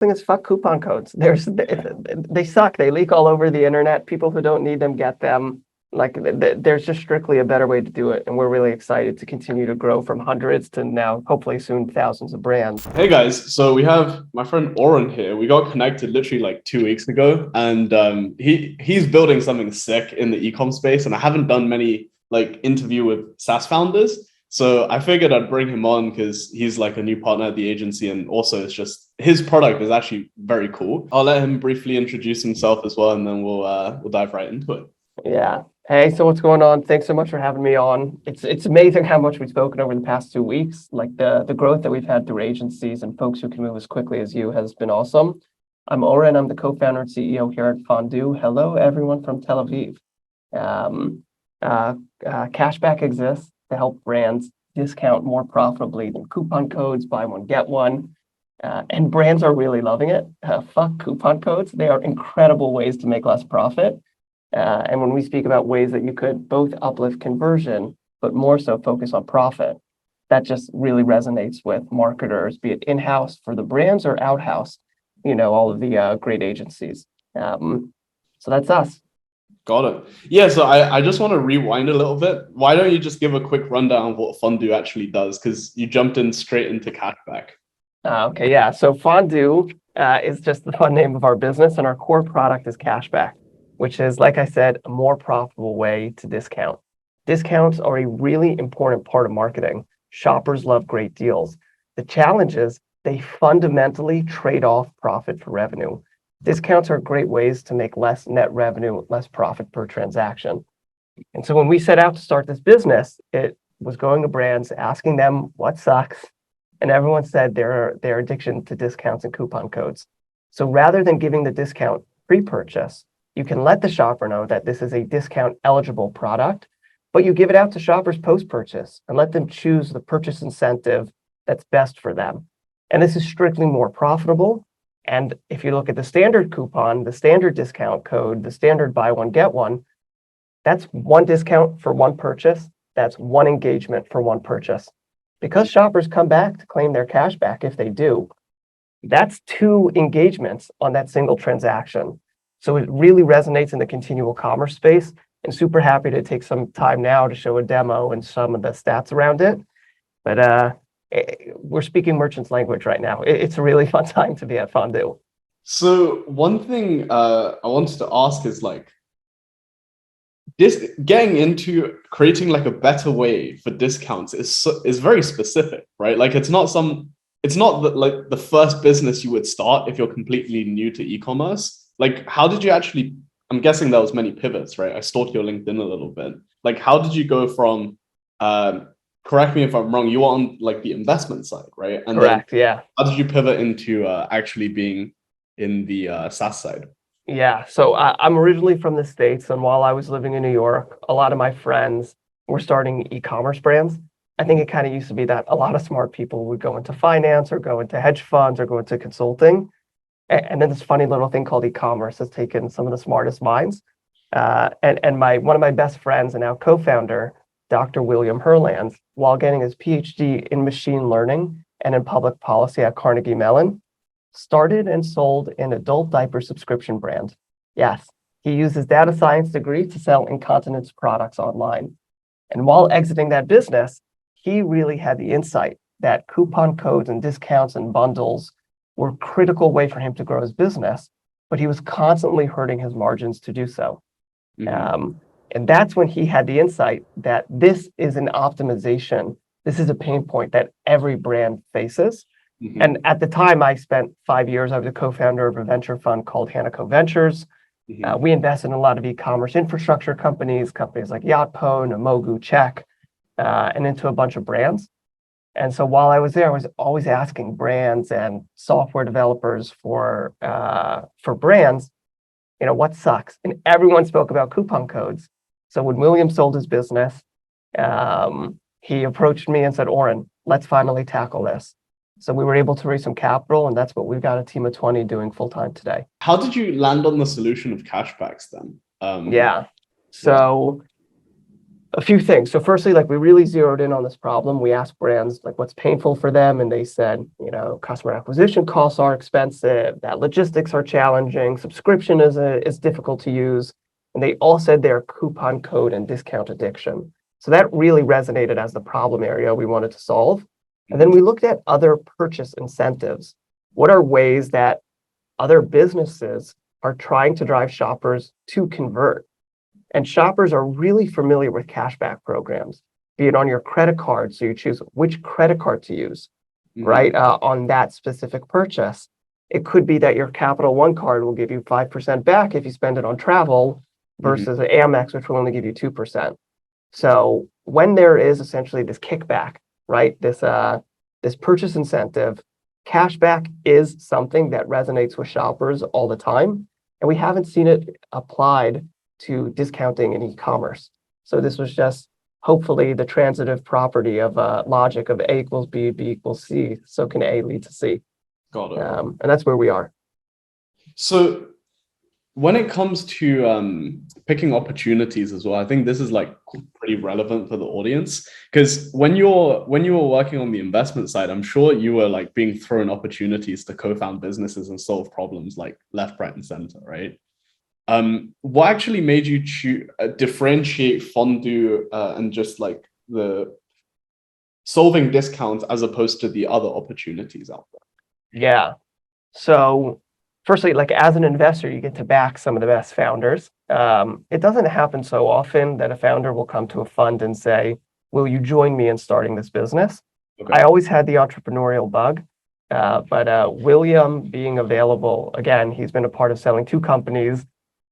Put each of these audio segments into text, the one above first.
thing is, fuck coupon codes. They suck. They leak all over the internet. People who don't need them get them. Like there's just strictly a better way to do it, and we're really excited to continue to grow from hundreds to now hopefully soon thousands of brands. Hey guys, so we have my friend Oren here. We got connected literally like 2 weeks ago, and he's building something sick in the e-com space. And I haven't done many like interview with SaaS founders, so I figured I'd bring him on because he's like a new partner at the agency, and also it's just his product is actually very cool. I'll let him briefly introduce himself as well, and then we'll dive right into it. Yeah. Hey, so what's going on? Thanks so much for having me on. It's amazing how much we've spoken over the past 2 weeks. Like the growth that we've had through agencies and folks who can move as quickly as you has been awesome. I'm Oren. I'm the co-founder and CEO here at Fondue. Hello, everyone from Tel Aviv. Cashback exists to help brands discount more profitably than coupon codes, buy one, get one. And brands are really loving it. Fuck coupon codes. They are incredible ways to make less profit. And when we speak about ways that you could both uplift conversion, but more so focus on profit, that just really resonates with marketers, be it in-house for the brands or out-house, all of the great agencies. So that's us. Got it. Yeah, so I just want to rewind a little bit. Why don't you just give a quick rundown of what Fondue actually does? Because you jumped in straight into cashback. Okay, yeah. So Fondue is just the fun name of our business, and our core product is cashback, which is, like I said, a more profitable way to discount. Discounts are a really important part of marketing. Shoppers love great deals. The challenge is they fundamentally trade off profit for revenue. Discounts are great ways to make less net revenue, less profit per transaction. And so when we set out to start this business, it was going to brands, asking them what sucks, and everyone said their addiction to discounts and coupon codes. So rather than giving the discount pre-purchase, you can let the shopper know that this is a discount eligible product, but you give it out to shoppers post-purchase and let them choose the purchase incentive that's best for them. And this is strictly more profitable. And if you look at the standard coupon, the standard discount code, the standard buy one, get one, that's one discount for one purchase. That's one engagement for one purchase. Because shoppers come back to claim their cash back if they do, that's two engagements on that single transaction. So it really resonates in the continual commerce space, and super happy to take some time now to show a demo and some of the stats around it. But we're speaking merchants language right now. It's a really fun time to be at Fondue. So one thing I wanted to ask is like, this getting into creating like a better way for discounts is very specific, right? Like it's not like the first business you would start if you're completely new to e-commerce. Like, how did you actually, I'm guessing there was many pivots, right? I stalked your LinkedIn a little bit. Like, how did you go from, correct me if I'm wrong, you were on like the investment side, right? And Correct, yeah. How did you pivot into actually being in the SaaS side? Yeah, so I'm originally from the States, and while I was living in New York, a lot of my friends were starting e-commerce brands. I think it kind of used to be that a lot of smart people would go into finance or go into hedge funds or go into consulting. And then this funny little thing called e-commerce has taken some of the smartest minds. And one of my best friends and now co-founder, Dr. William Herland, while getting his PhD in machine learning and in public policy at Carnegie Mellon, started and sold an adult diaper subscription brand. Yes, he used his data science degree to sell incontinence products online. And while exiting that business, he really had the insight that coupon codes and discounts and bundles were a critical way for him to grow his business, but he was constantly hurting his margins to do so. Mm-hmm. And that's when he had the insight that this is an optimization. This is a pain point that every brand faces. Mm-hmm. And at the time, I spent 5 years, I was a co-founder of a venture fund called Hanaco Ventures. Mm-hmm. We invested in a lot of e-commerce infrastructure companies like Yotpo, Namogu, Check, and into a bunch of brands. And so while I was there, I was always asking brands and software developers for brands, what sucks? And everyone spoke about coupon codes. So when William sold his business, he approached me and said, Oren, let's finally tackle this. So we were able to raise some capital, and that's what we've got a team of 20 doing full time today. How did you land on the solution of cashbacks then? Yeah. So A few things. So firstly, like we really zeroed in on this problem. We asked brands like what's painful for them, and they said, customer acquisition costs are expensive, that logistics are challenging, subscription is difficult to use, and they all said they're coupon code and discount addiction. So that really resonated as the problem area we wanted to solve. And then we looked at other purchase incentives. What are ways that other businesses are trying to drive shoppers to convert? And shoppers are really familiar with cashback programs, be it on your credit card. So you choose which credit card to use, right? On that specific purchase. It could be that your Capital One card will give you 5% back if you spend it on travel versus an Amex, which will only give you 2%. So when there is essentially this kickback, right? This purchase incentive, cashback is something that resonates with shoppers all the time. And we haven't seen it applied to discounting in e-commerce. So this was just hopefully the transitive property of logic of A equals B, B equals C. So can A lead to C? Got it. And that's where we are. So when it comes to picking opportunities as well, I think this is like pretty relevant for the audience, because when you were working on the investment side, I'm sure you were like being thrown opportunities to co-found businesses and solve problems like left, right, and center, right? What actually made you differentiate Fondue and just like the solving discounts as opposed to the other opportunities out there? Yeah. So firstly, like as an investor, you get to back some of the best founders. It doesn't happen so often that a founder will come to a fund and say, will you join me in starting this business? Okay. I always had the entrepreneurial bug, but William being available, again, he's been a part of selling 2 companies.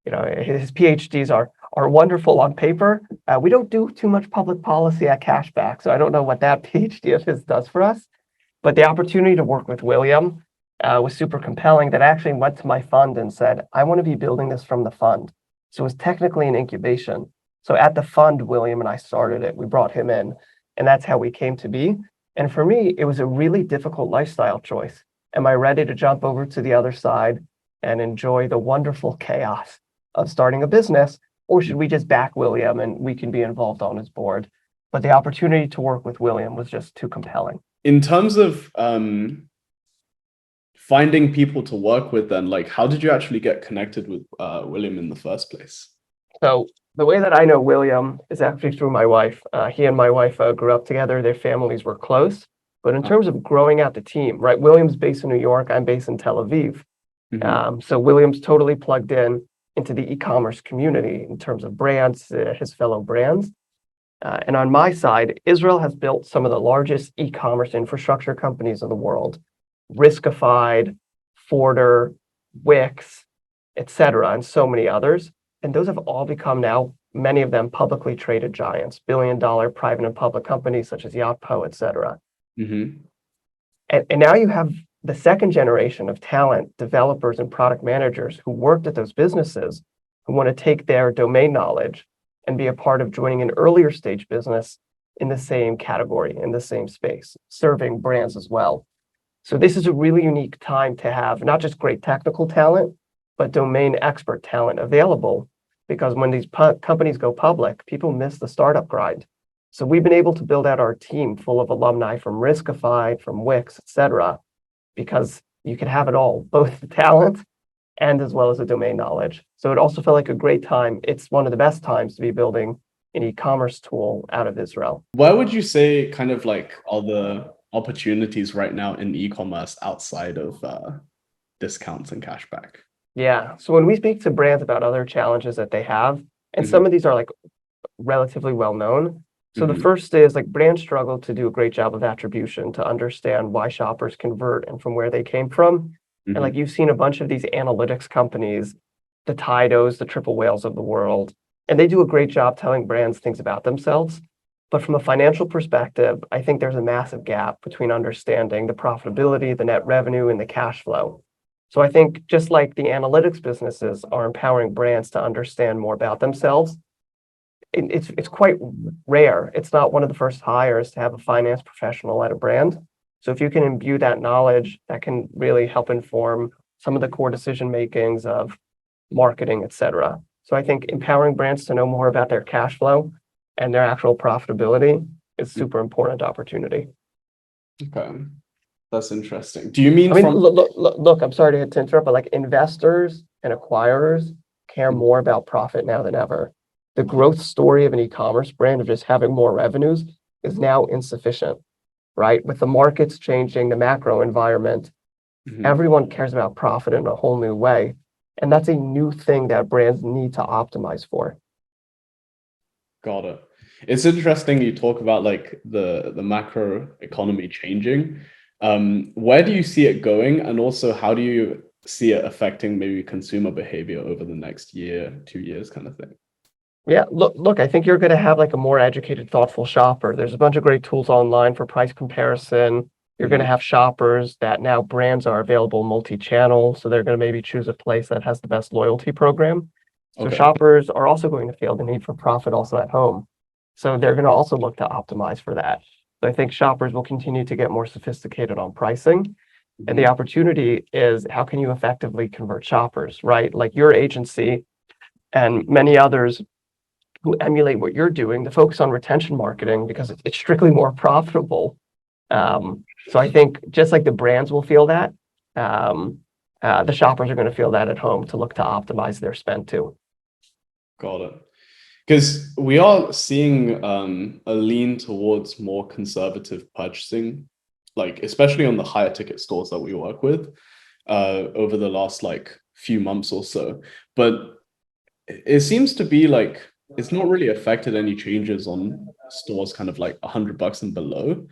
His PhDs are wonderful on paper. We don't do too much public policy at Cashback, so I don't know what that PhD of his does for us. But the opportunity to work with William was super compelling. That I actually went to my fund and said, I want to be building this from the fund. So it was technically an incubation. So at the fund, William and I started it. We brought him in, and that's how we came to be. And for me, it was a really difficult lifestyle choice. Am I ready to jump over to the other side and enjoy the wonderful chaos of starting a business, or should we just back William and we can be involved on his board? But the opportunity to work with William was just too compelling. In terms of finding people to work with, then, like, how did you actually get connected with William in the first place? So the way that I know William is actually through my wife. He and my wife grew up together. Their families were close. But in terms of growing out the team, right? William's based in New York. I'm based in Tel Aviv. So William's totally plugged into the e-commerce community in terms of brands, his fellow brands. And on my side, Israel has built some of the largest e-commerce infrastructure companies in the world: Riskified, Forder, Wix, etc., and so many others. And those have all become now, many of them publicly traded giants, billion-dollar private and public companies such as Yotpo, etc. And now you have the second generation of talent, developers and product managers who worked at those businesses, who want to take their domain knowledge and be a part of joining an earlier stage business in the same category, in the same space, serving brands as well. So this is a really unique time to have not just great technical talent, but domain expert talent available, because when these companies go public, people miss the startup grind. So we've been able to build out our team full of alumni from Riskified, from Wix, etc., because you can have it all, both the talent and as well as the domain knowledge. So it also felt like a great time. It's one of the best times to be building an e-commerce tool out of Israel. Where would you say kind of like are the opportunities right now in e-commerce outside of discounts and cashback? Yeah. So when we speak to brands about other challenges that they have, and some of these are like relatively well known. So the first is like brands struggle to do a great job of attribution to understand why shoppers convert and from where they came from. And like you've seen a bunch of these analytics companies, the Tidos, the Triple Whales of the world, and they do a great job telling brands things about themselves. But from a financial perspective, I think there's a massive gap between understanding the profitability, the net revenue, and the cash flow. So I think just like the analytics businesses are empowering brands to understand more about themselves, it's quite rare. It's not one of the first hires to have a finance professional at a brand. So if you can imbue that knowledge, that can really help inform some of the core decision makings of marketing, et cetera. So I think empowering brands to know more about their cash flow and their actual profitability is super important opportunity. Okay, that's interesting. Do you mean I mean, from? look, I'm sorry to interrupt, but like investors and acquirers care more about profit now than ever. The growth story of an e-commerce brand of just having more revenues is now insufficient, right? With the markets changing, the macro environment, Mhm. everyone cares about profit in a whole new way. And that's a new thing that brands need to optimize for. Got it. It's interesting you talk about like the macro economy changing. Where do you see it going, and also how do you see it affecting maybe consumer behavior over the next year, 2 years, kind of thing? Yeah, look, I think you're going to have like a more educated, thoughtful shopper. There's a bunch of great tools online for price comparison. You're going to have shoppers that now brands are available multi-channel, so they're going to maybe choose a place that has the best loyalty program. So Okay. shoppers are also going to feel the need for profit also at home. So they're going to also look to optimize for that. So I think shoppers will continue to get more sophisticated on pricing. And the opportunity is how can you effectively convert shoppers, right? Like your agency and many others who emulate what you're doing to focus on retention marketing because it's strictly more profitable. So I think just like the brands will feel that, the shoppers are going to feel that at home to look to optimize their spend too. Got it. Because we are seeing a lean towards more conservative purchasing, like especially on the higher ticket stores that we work with over the last like few months or so. But it seems to be like it's not really affected any changes on stores kind of like $100 and below.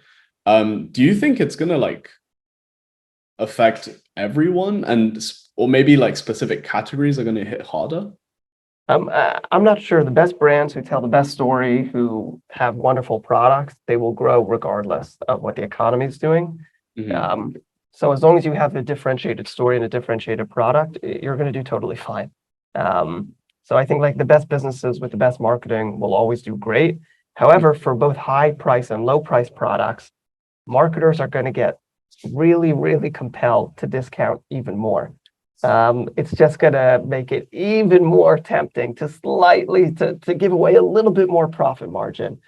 Do you think it's gonna like affect everyone, and or maybe like specific categories are gonna hit harder? I'm not sure. The best brands who tell the best story, who have wonderful products, they will grow regardless of what the economy is doing. So as long as you have a differentiated story and a differentiated product, you're going to do totally fine. So I think like the best businesses with the best marketing will always do great. However, for both high price and low price products, marketers are going to get really, really compelled to discount even more. It's just going to make it even more tempting to slightly to give away a little bit more profit margin,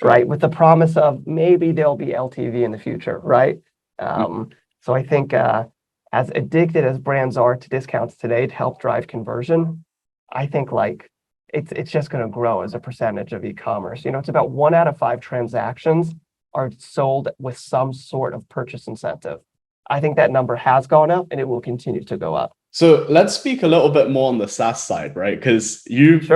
right? With the promise of maybe there'll be LTV in the future, right? So I think as addicted as brands are to discounts today to help drive conversion, I think like it's just going to grow as a percentage of e-commerce. You know, it's about 1 out of 5 transactions are sold with some sort of purchase incentive. I think that number has gone up and it will continue to go up. So let's speak a little bit more on the SaaS side, right? Because you've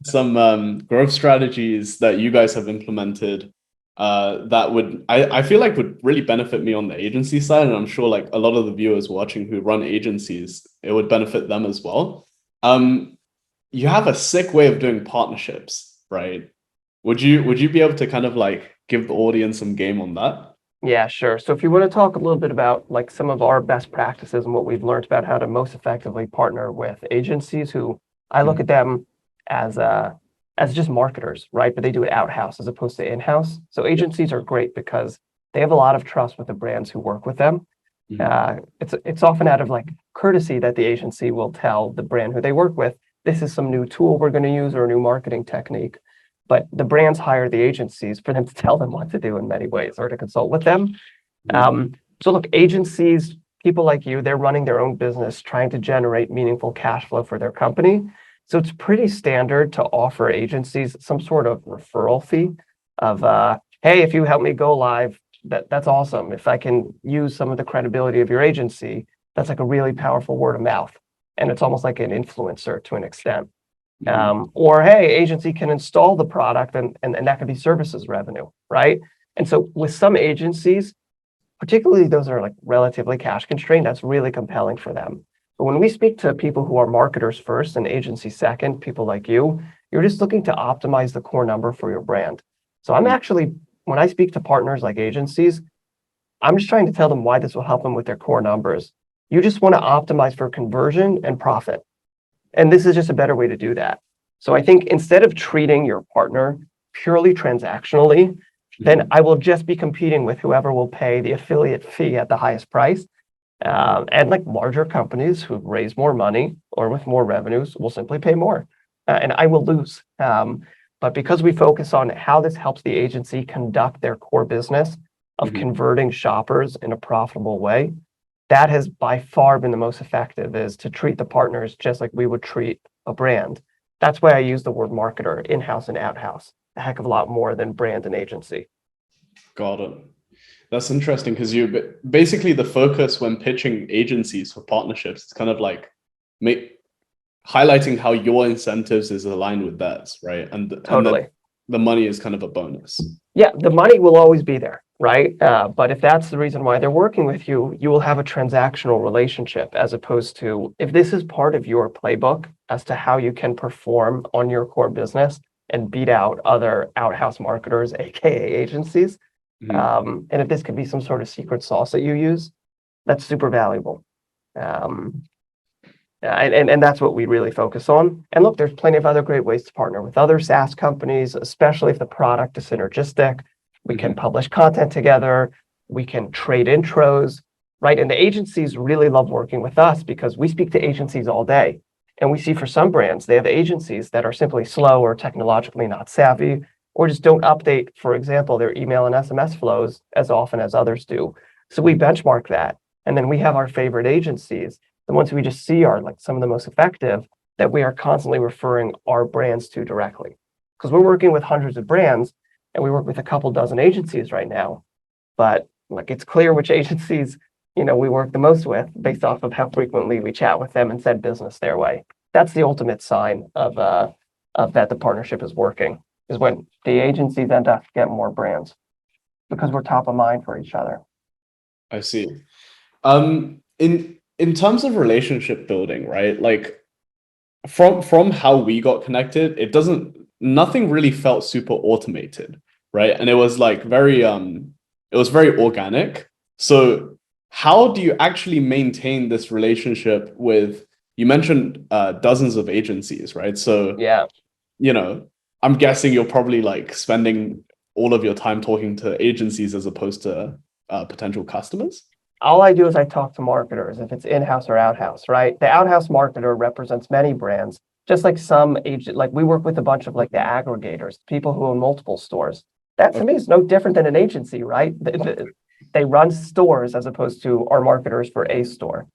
some growth strategies that you guys have implemented that would, I feel like would really benefit me on the agency side. And I'm sure like a lot of the viewers watching who run agencies, it would benefit them as well. You have a sick way of doing partnerships, right? Would you be able to kind of like give the audience some game on that? Yeah, sure. So if you want to talk a little bit about like some of our best practices and what we've learned about how to most effectively partner with agencies who I look at them as just marketers, right? But they do it out-house as opposed to in-house. So agencies are great because they have a lot of trust with the brands who work with them. It's often out of like courtesy that the agency will tell the brand who they work with, this is some new tool we're going to use or a new marketing technique. But the brands hire the agencies for them to tell them what to do in many ways or to consult with them. So look, agencies, people like you, they're running their own business, trying to generate meaningful cash flow for their company. So it's pretty standard to offer agencies some sort of referral fee of, hey, if you help me go live, that's awesome. If I can use some of the credibility of your agency, that's like a really powerful word of mouth. And it's almost like an influencer to an extent. Or hey, agency can install the product and that could be services revenue, right? And so with some agencies, particularly those that are like relatively cash constrained, that's really compelling for them. But when we speak to people who are marketers first and agency second, people like you, you're just looking to optimize the core number for your brand. So I'm actually, when I speak to partners like agencies, I'm just trying to tell them why this will help them with their core numbers. You just want to optimize for conversion and profit. And this is just a better way to do that. So I think instead of treating your partner purely transactionally, then I will just be competing with whoever will pay the affiliate fee at the highest price. And like larger companies who raise more money or with more revenues will simply pay more. And I will lose. But because we focus on how this helps the agency conduct their core business of converting shoppers in a profitable way, that has by far been the most effective, is to treat the partners just like we would treat a brand. That's why I use the word marketer, in-house and out-house, a heck of a lot more than brand and agency. Got it. That's interesting, because you basically, the focus when pitching agencies for partnerships is kind of like highlighting how your incentives is aligned with theirs, right? Totally. The money is kind of a bonus. Yeah, the money will always be there, right? But if that's the reason why they're working with you, you will have a transactional relationship, as opposed to, if this is part of your playbook as to how you can perform on your core business and beat out other outhouse marketers, aka agencies. And if this could be some sort of secret sauce that you use, that's super valuable. And that's what we really focus on. And look, there's plenty of other great ways to partner with other SaaS companies, especially if the product is synergistic. We can publish content together. We can trade intros, right? And the agencies really love working with us because we speak to agencies all day. And we see for some brands, they have agencies that are simply slow or technologically not savvy, or just don't update, for example, their email and SMS flows as often as others do. So we benchmark that. And then we have our favorite agencies, the ones we just see are like some of the most effective, that we are constantly referring our brands to directly. Because we're working with hundreds of brands and we work with a couple dozen agencies right now. But like, it's clear which agencies, we work the most with based off of how frequently we chat with them and send business their way. That's the ultimate sign of that the partnership is working, is when the agencies end up getting more brands because we're top of mind for each other. I see. In terms of relationship building, right? Like from how we got connected, nothing really felt super automated, right? And it was like very organic. So how do you actually maintain this relationship with, you mentioned dozens of agencies, right? So yeah, I'm guessing you're probably like spending all of your time talking to agencies as opposed to potential customers. All I do is I talk to marketers, if it's in-house or out-house, right? The out-house marketer represents many brands, just like some agent, like we work with a bunch of like the aggregators, people who own multiple stores. That to me is no different than an agency, right? They run stores as opposed to our marketers for a store.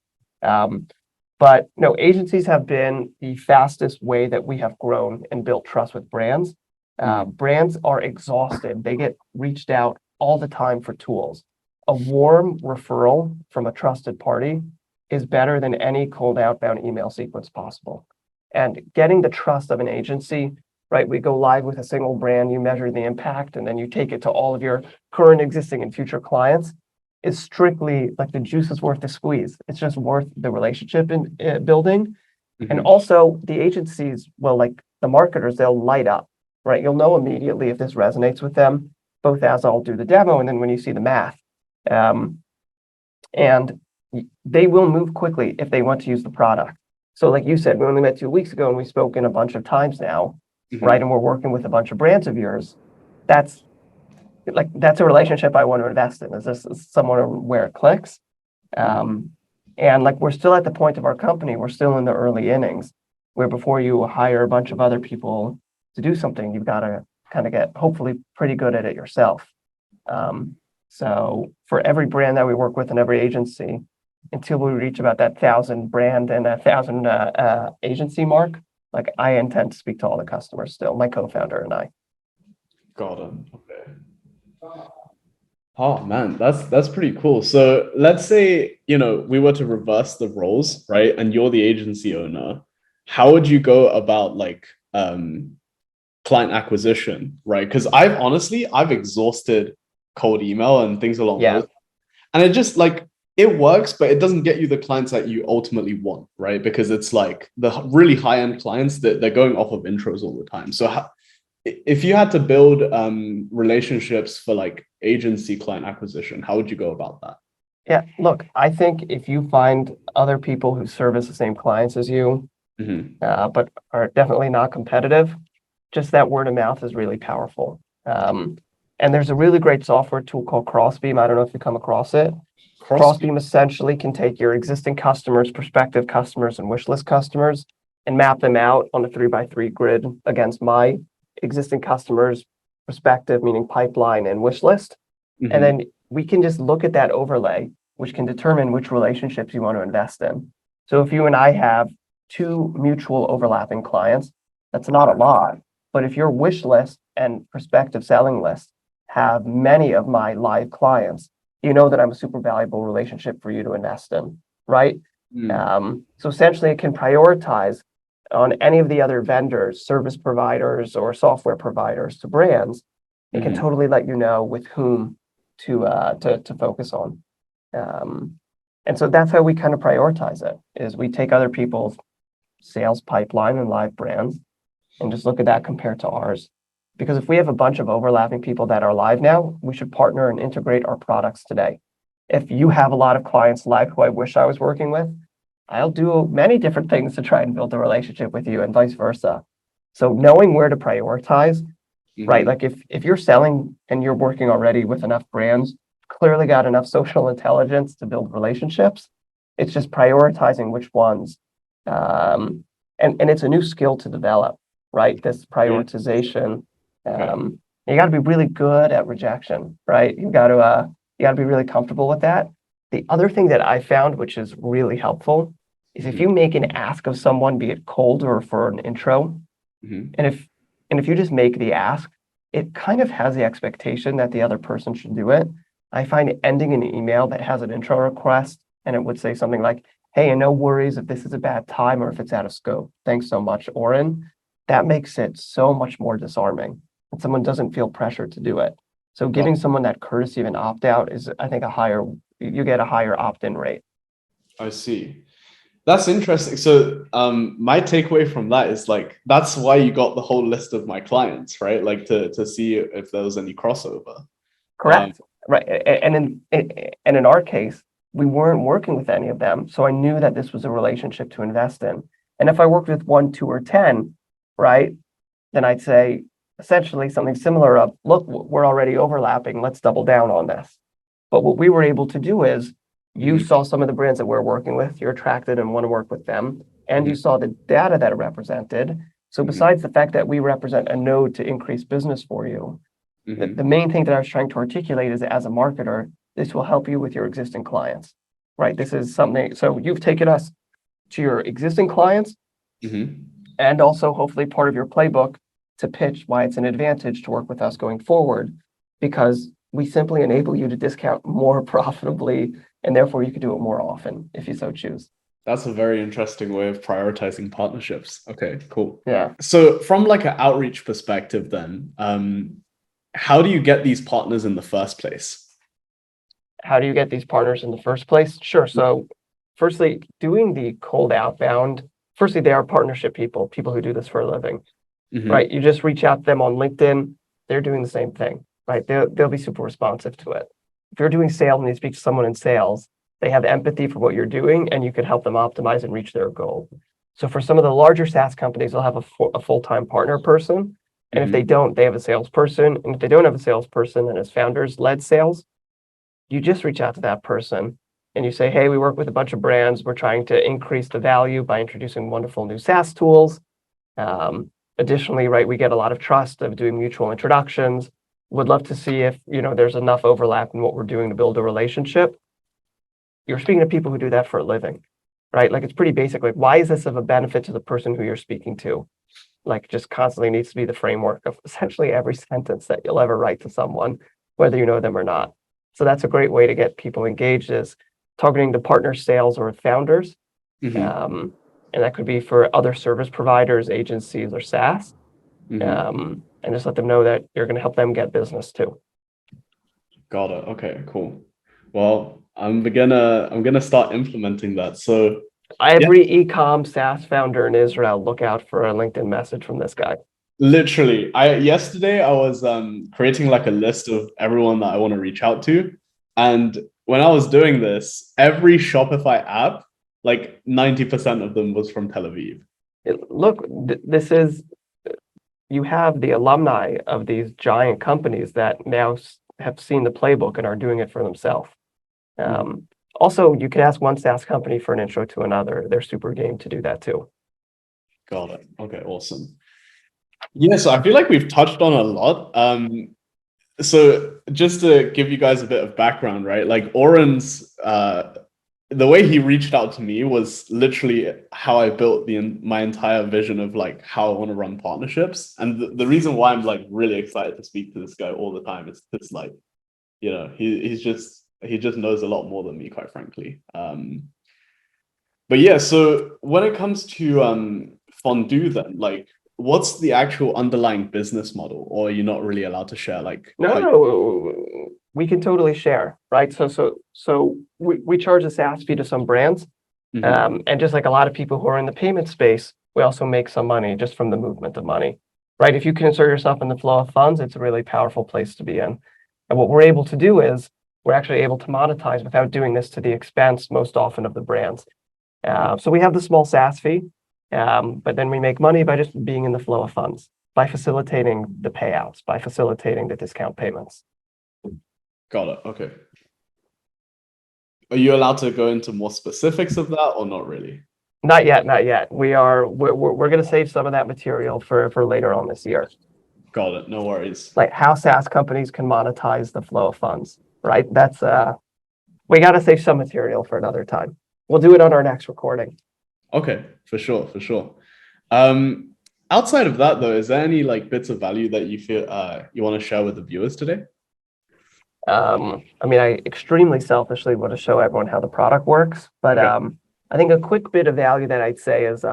But no, agencies have been the fastest way that we have grown and built trust with brands. Brands are exhausted. They get reached out all the time for tools. A warm referral from a trusted party is better than any cold outbound email sequence possible. And getting the trust of an agency, right? We go live with a single brand, you measure the impact, and then you take it to all of your current, existing, and future clients, is strictly like the juice is worth the squeeze. It's just worth the relationship in building. And also the agencies, well, like the marketers, they'll light up, right? You'll know immediately if this resonates with them, both as I'll do the demo and then when you see the math. And they will move quickly if they want to use the product. So like you said, we only met 2 weeks ago and we've spoken a bunch of times now, right? And we're working with a bunch of brands of yours. That's a relationship I want to invest in. Is this someone where it clicks? And like, we're still at the point of our company, we're still in the early innings, where before you hire a bunch of other people to do something, you've got to kind of get hopefully pretty good at it yourself. So for every brand that we work with and every agency, until we reach about that 1,000 brand and 1,000 agency mark, like I intend to speak to all the customers still, my co-founder and I. Got it. Okay. Oh man, that's pretty cool. So let's say, we were to reverse the roles, right? And you're the agency owner. How would you go about like client acquisition, right? Because I've exhausted cold email and things along those. And it just like, it works, but it doesn't get you the clients that you ultimately want, right? Because it's like the really high-end clients that they're going off of intros all the time. So if you had to build relationships for like agency client acquisition, how would you go about that? Yeah, look, I think if you find other people who service the same clients as you, but are definitely not competitive, just that word of mouth is really powerful. And there's a really great software tool called Crossbeam. I don't know if you come across it. Crossbeam essentially can take your existing customers, prospective customers, and wish list customers and map them out on a 3x3 grid against my existing customers, prospective, meaning pipeline and wish list. And then we can just look at that overlay, which can determine which relationships you want to invest in. So if you and I have 2 mutual overlapping clients, that's not a lot. But if your wish list and prospective selling list have many of my live clients, you know that I'm a super valuable relationship for you to invest in, right? So essentially it can prioritize on any of the other vendors, service providers or software providers to brands. It can totally let you know with whom to focus on. And so that's how we kind of prioritize it, is we take other people's sales pipeline and live brands and just look at that compared to ours. Because if we have a bunch of overlapping people that are live now, we should partner and integrate our products today. If you have a lot of clients live who I wish I was working with, I'll do many different things to try and build a relationship with you and vice versa. So knowing where to prioritize, right? Like if you're selling and you're working already with enough brands, clearly got enough social intelligence to build relationships. It's just prioritizing which ones. And it's a new skill to develop, right? This prioritization. You got to be really good at rejection, right? You got to be really comfortable with that. The other thing that I found, which is really helpful, is if you make an ask of someone, be it cold or for an intro, and if you just make the ask, it kind of has the expectation that the other person should do it. I find ending an email that has an intro request and it would say something like, hey, and no worries if this is a bad time or if it's out of scope. Thanks so much, Oren. That makes it so much more disarming and someone doesn't feel pressured to do it. So giving someone that courtesy of an opt-out is, I think, you get a higher opt-in rate. I see. That's interesting. So my takeaway from that is like, that's why you got the whole list of my clients, right? Like to see if there was any crossover. Correct. Right. And in our case, we weren't working with any of them. So I knew that this was a relationship to invest in. And if I worked with 1, 2, or 10, right, then I'd say essentially something similar of, look, we're already overlapping. Let's double down on this. But what we were able to do is you saw some of the brands that we're working with, you're attracted and want to work with them, and you saw the data that it represented. So besides the fact that we represent a node to increase business for you, the main thing that I was trying to articulate is as a marketer, this will help you with your existing clients, right? This is something, so you've taken us to your existing clients and also hopefully part of your playbook to pitch why it's an advantage to work with us going forward, because we simply enable you to discount more profitably, and therefore you can do it more often if you so choose. That's a very interesting way of prioritizing partnerships. Okay, cool. Yeah. So from like an outreach perspective then, how do you get these partners in the first place? How do you get these partners in the first place? Sure. So firstly, doing the cold outbound, firstly, they are partnership people who do this for a living, right? You just reach out to them on LinkedIn. They're doing the same thing, right? They'll be super responsive to it. If you're doing sales and you speak to someone in sales, they have empathy for what you're doing and you can help them optimize and reach their goal. So for some of the larger SaaS companies, they'll have a full-time partner person. And if they don't, they have a salesperson. And if they don't have a salesperson and as founders led sales, you just reach out to that person and you say, hey, we work with a bunch of brands. We're trying to increase the value by introducing wonderful new SaaS tools. Additionally, right, we get a lot of trust of doing mutual introductions. Would love to see if, there's enough overlap in what we're doing to build a relationship. You're speaking to people who do that for a living, right? Like it's pretty basic. Like, why is this of a benefit to the person who you're speaking to? Like just constantly needs to be the framework of essentially every sentence that you'll ever write to someone, whether you know them or not. So that's a great way to get people engaged, is targeting the partner sales or founders. And that could be for other service providers, agencies, or SaaS. And just let them know that you're going to help them get business too. Got it. Okay, cool. Well, I'm gonna start implementing that. So every e-com SaaS founder in Israel, look out for a LinkedIn message from this guy. Literally, yesterday I was creating like a list of everyone that I want to reach out to, and when I was doing this, every Shopify app, like 90% of them was from Tel Aviv. Look, this is, you have the alumni of these giant companies that now have seen the playbook and are doing it for themselves. Also, you could ask one SaaS company for an intro to another. They're super game to do that too. Got it. Okay, awesome. Yeah, so I feel like we've touched on a lot. So just to give you guys a bit of background, right? Like Oren's the way he reached out to me was literally how I built my entire vision of like how I want to run partnerships. And the reason why I'm like really excited to speak to this guy all the time is because like, you know, he just knows a lot more than me, quite frankly. But yeah, so when it comes to fondue, then like, what's the actual underlying business model, or you're not really allowed to share like No, how? no, we can totally share, right? So we charge a SaaS fee to some brands, Mhm. and just like a lot of people who are in the payment space, we also make some money just from the movement of money, right? If you can insert yourself in the flow of funds, it's a really powerful place to be in. And what we're able to do is we're actually able to monetize without doing this to the expense most often of the brands. So we have the small SaaS fee, but then we make money by just being in the flow of funds, by facilitating the payouts, by facilitating the discount payments. Got it. Okay. Are you allowed to go into more specifics of that or not really? Not yet, not yet. We're going to save some of that material for later on this year. Got it. No worries. Like how SaaS companies can monetize the flow of funds, right? That's we got to save some material for another time. We'll do it on our next recording. Okay, for sure, for sure. Um, Outside of that though, is there any like bits of value that you feel you want to share with the viewers today? I mean, I extremely selfishly want to show everyone how the product works, but Okay. I think a quick bit of value that I'd say is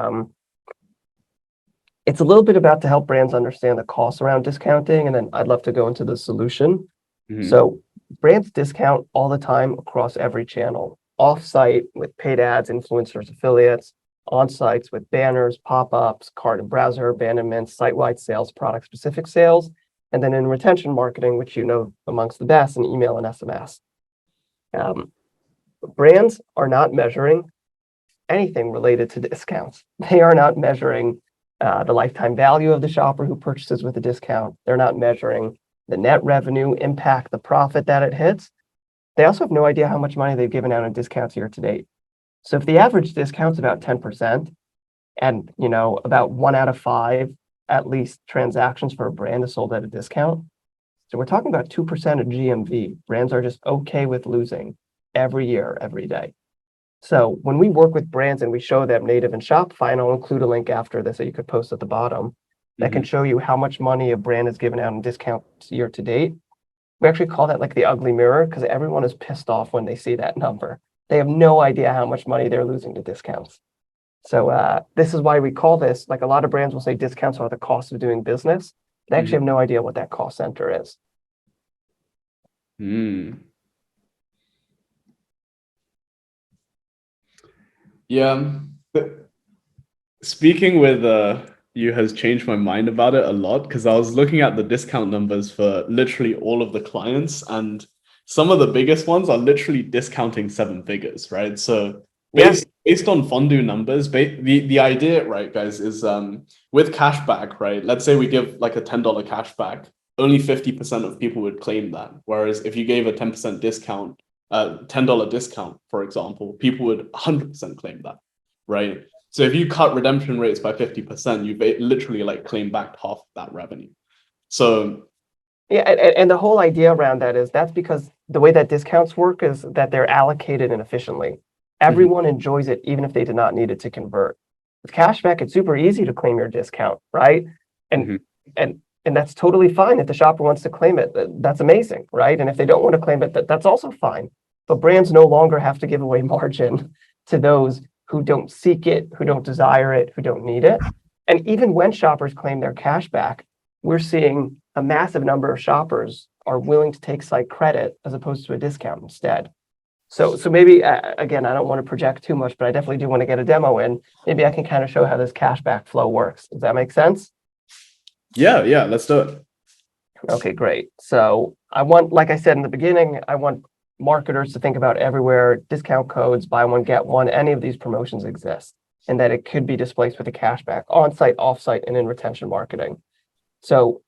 it's a little bit about to help brands understand the costs around discounting, and then I'd love to go into the solution. Mhm. So brands discount all the time across every channel, off-site with paid ads, influencers, affiliates, on-sites with banners, pop-ups, cart and browser abandonments, site-wide sales, product-specific sales, and then in retention marketing, which you know amongst the best, in email and SMS. Um, Brands are not measuring anything related to discounts. They are not measuring the lifetime value of the shopper who purchases with a discount. They're not measuring the net revenue impact, the profit that it hits. They also have no idea how much money they've given out in discounts year to date. So if the average discount's about 10%, and you know about 1 out of 5 at least transactions for a brand is sold at a discount, so we're talking about 2% of GMV. Brands are just okay with losing every year, every day. So when we work with brands and we show them native and Shopify, and I'll include a link after this that you could post at the bottom that can Mhm. show you how much money a brand has given out in discounts year to date. We actually call that like the ugly mirror because everyone is pissed off when they see that number. They have no idea how much money they're losing to discounts. So this is why we call this, like a lot of brands will say discounts are the cost of doing business. They actually Mhm. have no idea what that cost center is. Mm. Yeah. But speaking with you has changed my mind about it a lot because I was looking at the discount numbers for literally all of the clients, and some of the biggest ones are literally discounting 7 figures, right? So Yeah, based on fondue numbers, the idea, right, guys, is with cashback, right? Let's say we give like a $10 cashback, only 50% of people would claim that. Whereas if you gave a 10% discount, $10 discount, for example, people would 100% claim that, right? So if you cut redemption rates by 50%, you literally like claim back half of that revenue. So yeah, and the whole idea around that is that's because the way that discounts work is that they're allocated inefficiently. mhm, Everyone enjoys it even if they did not need it to convert. With cashback, it's super easy to claim your discount, right? And mhm, and that's totally fine if the shopper wants to claim it. That's amazing, right? And if they don't want to claim it, that's also fine. But brands no longer have to give away margin to those who don't seek it, who don't desire it, who don't need it. And even when shoppers claim their cashback, we're seeing a massive number of shoppers are willing to take site credit as opposed to a discount instead. So maybe again, I don't want to project too much, but I definitely do want to get a demo in. Maybe I can kind of show how this cashback flow works. Does that make sense? yeah, yeah, let's do it. Okay, great. So I want, like I said in the beginning, I want marketers to think about everywhere discount codes, buy one, get one, any of these promotions exist, and that it could be displaced with a cashback on-site, off-site, and in retention marketing. So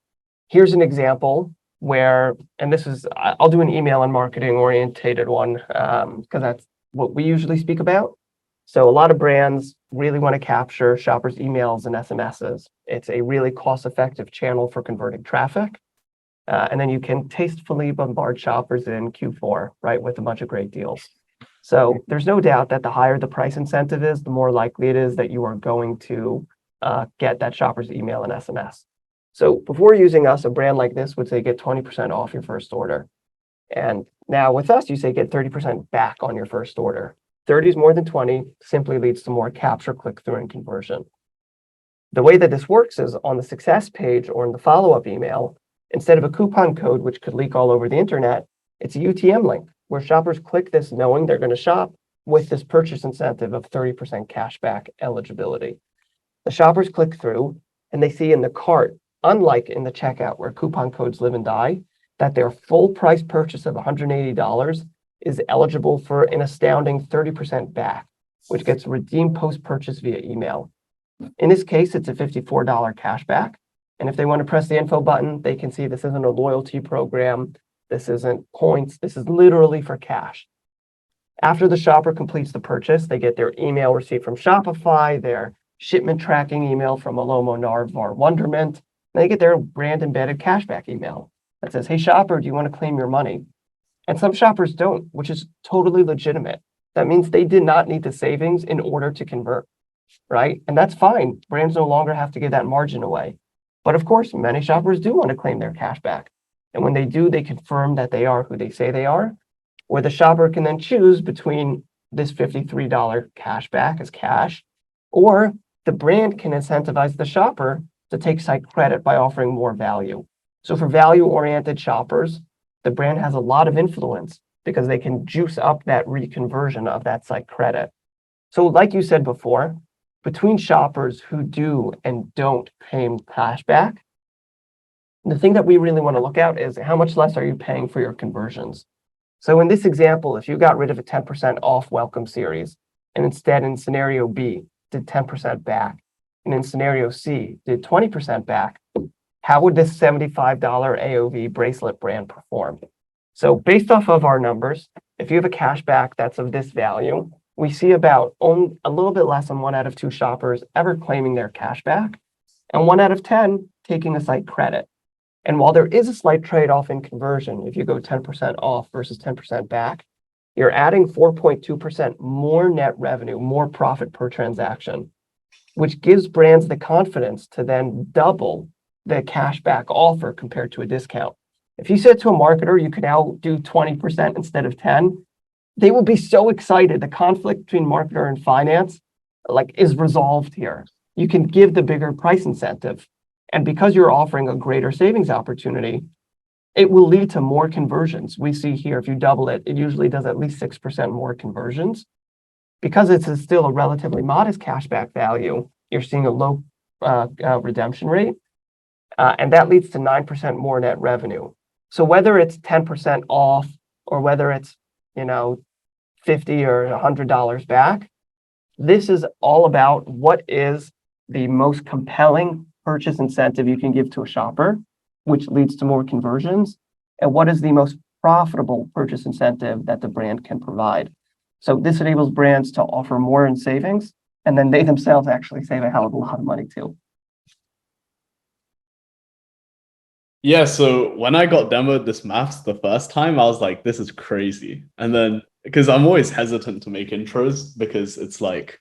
here's an example where, and this is, I'll do an email and marketing orientated one because that's what we usually speak about. So a lot of brands really want to capture shoppers' emails and SMSs. It's a really cost-effective channel for converting traffic. And then you can tastefully bombard shoppers in Q4, right, with a bunch of great deals. So there's no doubt that the higher the price incentive is, the more likely it is that you are going to get that shopper's email and SMS. So before using us, a brand like this would say get 20% off your first order. And now with us, you say get 30% back on your first order. 30 is more than 20, simply leads to more capture, click-through, and conversion. The way that this works is on the success page or in the follow-up email, instead of a coupon code, which could leak all over the internet, it's a UTM link where shoppers click this knowing they're going to shop with this purchase incentive of 30% cashback eligibility. The shoppers click through and they see in the cart, unlike in the checkout where coupon codes live and die, that their full price purchase of $180 is eligible for an astounding 30% back, which gets redeemed post-purchase via email. In this case, it's a $54 cashback. And if they want to press the info button, they can see this isn't a loyalty program. This isn't points. This is literally for cash. After the shopper completes the purchase, they get their email receipt from Shopify, their shipment tracking email from Alomo, Narvar, Wonderment, and they get their brand embedded cashback email that says, hey, shopper, do you want to claim your money? And some shoppers don't, which is totally legitimate. That means they did not need the savings in order to convert, right? And that's fine. Brands no longer have to give that margin away. But of course, many shoppers do want to claim their cash back. And when they do, they confirm that they are who they say they are, where the shopper can then choose between this $53 cash back as cash, or the brand can incentivize the shopper to take site credit by offering more value. So for value-oriented shoppers, the brand has a lot of influence because they can juice up that reconversion of that site credit. So like you said before, between shoppers who do and don't claim cashback, the thing that we really want to look at is how much less are you paying for your conversions? So in this example, if you got rid of a 10% off welcome series, and instead in scenario B, did 10% back, and in scenario C, did 20% back, how would this $75 AOV bracelet brand perform? So based off of our numbers, if you have a cashback that's of this value, we see about a little bit less than 1 out of 2 shoppers ever claiming their cashback, and 1 out of 10 taking a site credit. And while there is a slight trade-off in conversion, if you go 10% off versus 10% back, you're adding 4.2% more net revenue, more profit per transaction, which gives brands the confidence to then double the cashback offer compared to a discount. If you said to a marketer, you could now do 20% instead of 10, they will be so excited. The conflict between marketer and finance is resolved here. You can give the bigger price incentive. And because you're offering a greater savings opportunity, it will lead to more conversions. We see here, if you double it, it usually does at least 6% more conversions. Because it's still a relatively modest cashback value, you're seeing a low redemption rate. And that leads to 9% more net revenue. So whether it's 10% off or whether it's, $50 or $100 back, this is all about what is the most compelling purchase incentive you can give to a shopper, which leads to more conversions, and what is the most profitable purchase incentive that the brand can provide. So this enables brands to offer more in savings, and then they themselves actually save a hell of a lot of money too. Yeah, so when I got demoed this maths the first time, I was like, this is crazy. And then, because I'm always hesitant to make intros because it's like,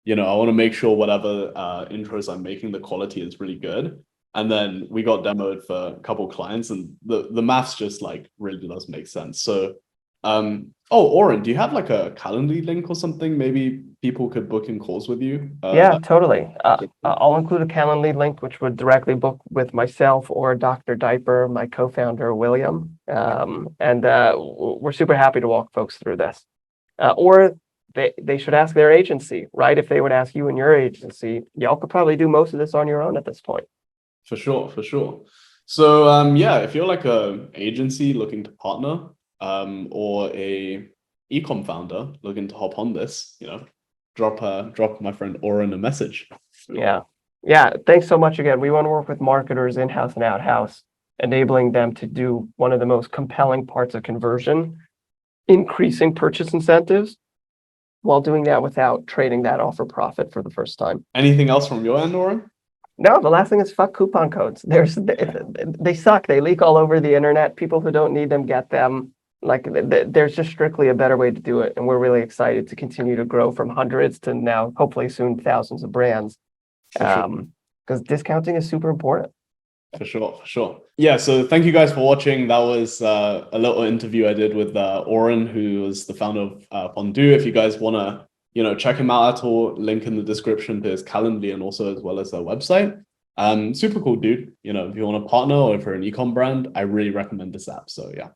I want to make sure whatever intros I'm making, the quality is really good. And then we got demoed for a couple clients and the maths just really does make sense. So, Oren, do you have a Calendly link or something? Maybe people could book in calls with you? Yeah, totally. I'll include a Calendly link, which would directly book with myself or Dr. Diaper, my co-founder, William. And we're super happy to walk folks through this. Or they should ask their agency, right? If they would ask you and your agency, y'all could probably do most of this on your own at this point. For sure. So, if you're a agency looking to partner, or a e-com founder looking to hop on this, drop my friend Oren a message. Yeah. Thanks so much again. We want to work with marketers in-house and out-house, enabling them to do one of the most compelling parts of conversion, increasing purchase incentives, while doing that without trading that off for profit for the first time. Anything else from your end, Oren? No, the last thing is fuck coupon codes. They suck. They leak all over the internet. People who don't need them get them. Like there's just strictly a better way to do it, and we're really excited to continue to grow from hundreds to now hopefully soon thousands of brands. Because discounting is super important. For sure. Yeah, so thank you guys for watching. That was a little interview I did with Oren, who is the founder of Fondue. If you guys want to, check him out at all, link in the description to his Calendly and also as well as their website. Super cool dude. If you want to partner or if you're an ecom brand, I really recommend this app. So yeah.